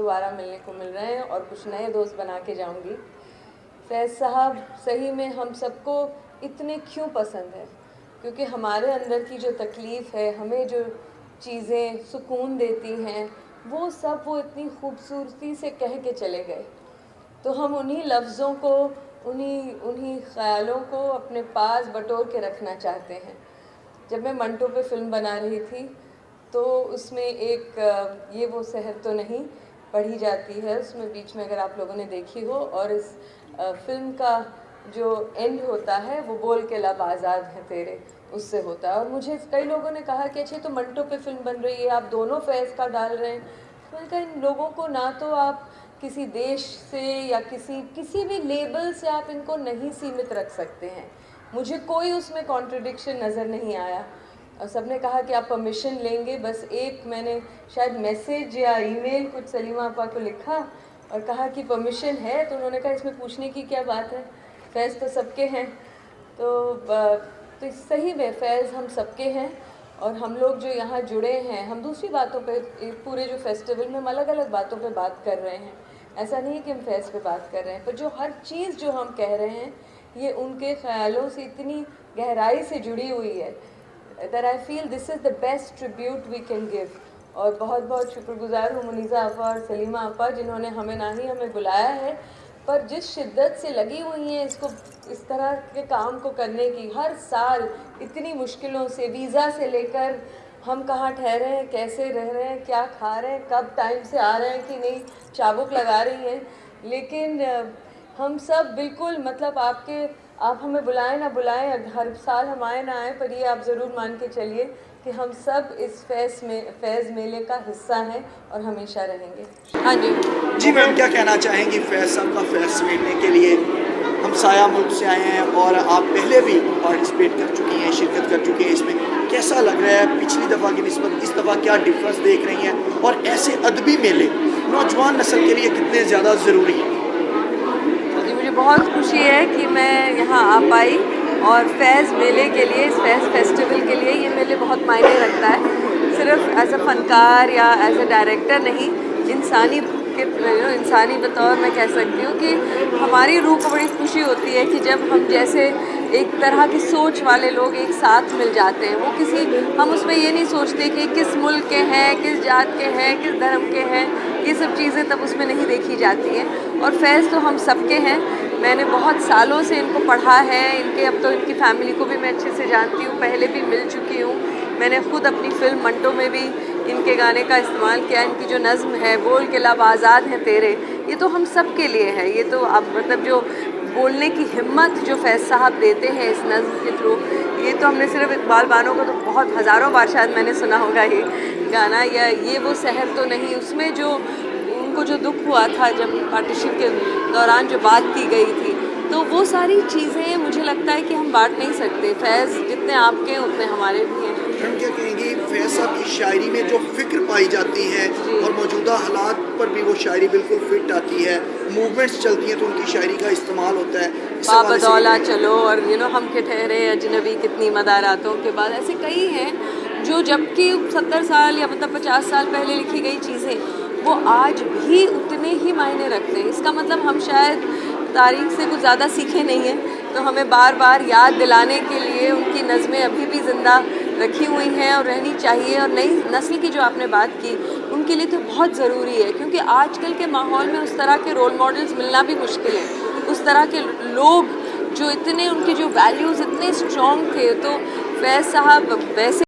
दोबारा मिलने को मिल रहे हैं और कुछ नए दोस्त बना के जाऊंगी। फैज़ साहब सही में हम सबको इतने क्यों पसंद है, क्योंकि हमारे अंदर की जो तकलीफ़ है, हमें जो चीज़ें सुकून देती हैं, वो सब वो इतनी खूबसूरती से कह के चले गए। तो हम उन्हीं लफ्ज़ों को, उन्हीं ख़यालों को अपने पास बटोर के रखना चाहते हैं। जब मैं मंटो पे फ़िल्म बना रही थी तो उसमें एक ये वो शहर तो नहीं पढ़ी जाती है, उसमें बीच में, अगर आप लोगों ने देखी हो, और इस फ़िल्म का जो एंड होता है वो बोल के लब आज़ाद हैं तेरे, उससे होता है। और मुझे कई लोगों ने कहा कि अच्छा तो मंटो पे फ़िल्म बन रही है, आप दोनों फैज़ का डाल रहे हैं। तो मैंने कहा इन लोगों को ना तो आप किसी देश से या किसी भी लेबल से आप इनको नहीं सीमित रख सकते हैं। मुझे कोई उसमें कॉन्ट्रडिक्शन नज़र नहीं आया और सबने कहा कि आप परमिशन लेंगे। बस एक मैंने शायद मैसेज या ईमेल कुछ सलीमा आपा को लिखा और कहा कि परमिशन है, तो उन्होंने कहा इसमें पूछने की क्या बात है, फैज़ तो सबके हैं। तो सही में फ़ैज़ हम सबके हैं और हम लोग जो यहाँ जुड़े हैं, हम दूसरी बातों पे, पूरे जो फेस्टिवल में हम अलग अलग बातों पे बात कर रहे हैं। ऐसा नहीं है कि हम फैज़ पे बात कर रहे हैं, पर जो हर चीज़ जो हम कह रहे हैं ये उनके ख़यालों से इतनी गहराई से जुड़ी हुई है that I feel this is the best tribute we can give। और बहुत बहुत शुक्रगुज़ार हूँ मुनीज़ा आपा और सलीमा आपा, जिन्होंने हमें ना ही हमें बुलाया है, पर जिस शिद्दत से लगी हुई हैं इसको, इस तरह के काम को करने की। हर साल इतनी मुश्किलों से, वीज़ा से लेकर हम कहाँ ठहरे हैं, कैसे रह रहे हैं, क्या खा रहे हैं, कब टाइम से आ रहे हैं कि नहीं, चाबुक लगा रही हैं, लेकिन हम सब बिल्कुल, मतलब आप हमें बुलाएं ना बुलाएं, हर साल हम आए ना आए, पर ये आप ज़रूर मान के चलिए कि हम सब इस फैज़ मेले का हिस्सा हैं और हमेशा रहेंगे। हाँ जी मैम, क्या कहना चाहेंगी फैज़ साहब का फैज़ मिलने के लिए? हम साया मुल्क से आए हैं और आप पहले भी पार्टिसिपेट कर चुकी हैं, शिरकत कर चुकी हैं इसमें। कैसा लग रहा है पिछली दफ़ा की निस्बत, इस दफ़ा क्या डिफरेंस देख रही हैं, और ऐसे अदबी मेले नौजवान नस्ल के लिए कितने ज़्यादा ज़रूरी हैं? मुझे बहुत खुशी है कि मैं यहाँ आ पाई और फैज़ मेले के लिए, इस फैज़ फेस्टिवल के लिए, ये मेले बहुत मायने रखता है। सिर्फ एज अ फ़नकार या एज अ डायरेक्टर नहीं, इंसानी बतौर मैं कह सकती हूँ कि हमारी रूह को बड़ी खुशी होती है कि जब हम जैसे एक तरह की सोच वाले लोग एक साथ मिल जाते हैं। वो हम उसमें ये नहीं सोचते कि किस मुल्क के हैं, किस जात के हैं, किस धर्म के हैं, ये सब चीज़ें तब उसमें नहीं देखी जाती हैं। और फैज़ तो हम सबके हैं। मैंने बहुत सालों से इनको पढ़ा है, अब तो इनकी फैमिली को भी मैं अच्छे से जानती हूँ, पहले भी मिल चुकी हूँ। मैंने ख़ुद अपनी फ़िल्म मंटो में भी इनके गाने का इस्तेमाल किया। इनकी जो नज़्म है, बोल के लब आज़ाद हैं तेरे, ये तो हम सब के लिए है। ये तो अब मतलब जो बोलने की हिम्मत जो फैज़ साहब देते हैं इस नज़्म के थ्रू, ये तो हमने सिर्फ इकबाल बानो को तो बहुत हज़ारों बार शायद मैंने सुना होगा ये गाना, या ये वो शहर तो नहीं, उसमें जो उनको जो दुख हुआ था जब पार्टीशन के दौरान जो बात की गई थी, तो वो सारी चीज़ें मुझे लगता है कि हम बांट नहीं सकते। फैज़ जितने आपके हैं उतने हमारे भी हैं। हम क्या कहेंगी फैज़ साहब की शायरी में जो फ़िक्र पाई जाती है और मौजूदा हालात पर भी वो शायरी बिल्कुल फिट आती है, मूवमेंट्स चलती हैं तो उनकी शायरी का इस्तेमाल होता है। बाबदौला चलो और हम के ठहरे अजनबी कितनी मदारातों के बाद, ऐसे कई हैं जो जबकि 70 साल या मतलब 50 साल पहले लिखी गई चीज़ें वो आज भी उतने ही मायने रखते हैं। इसका मतलब हम शायद तारीख से कुछ ज़्यादा सीखे नहीं हैं, तो हमें बार बार याद दिलाने के लिए उनकी नज़में अभी भी ज़िंदा रखी हुई हैं और रहनी चाहिए। और नई नस्ल की जो आपने बात की, उनके लिए तो बहुत ज़रूरी है, क्योंकि आजकल के माहौल में उस तरह के रोल मॉडल्स मिलना भी मुश्किल है। उस तरह के लोग जो इतने, उनके जो वैल्यूज़ इतने स्ट्रॉन्ग थे, तो फैज़ साहब वैसे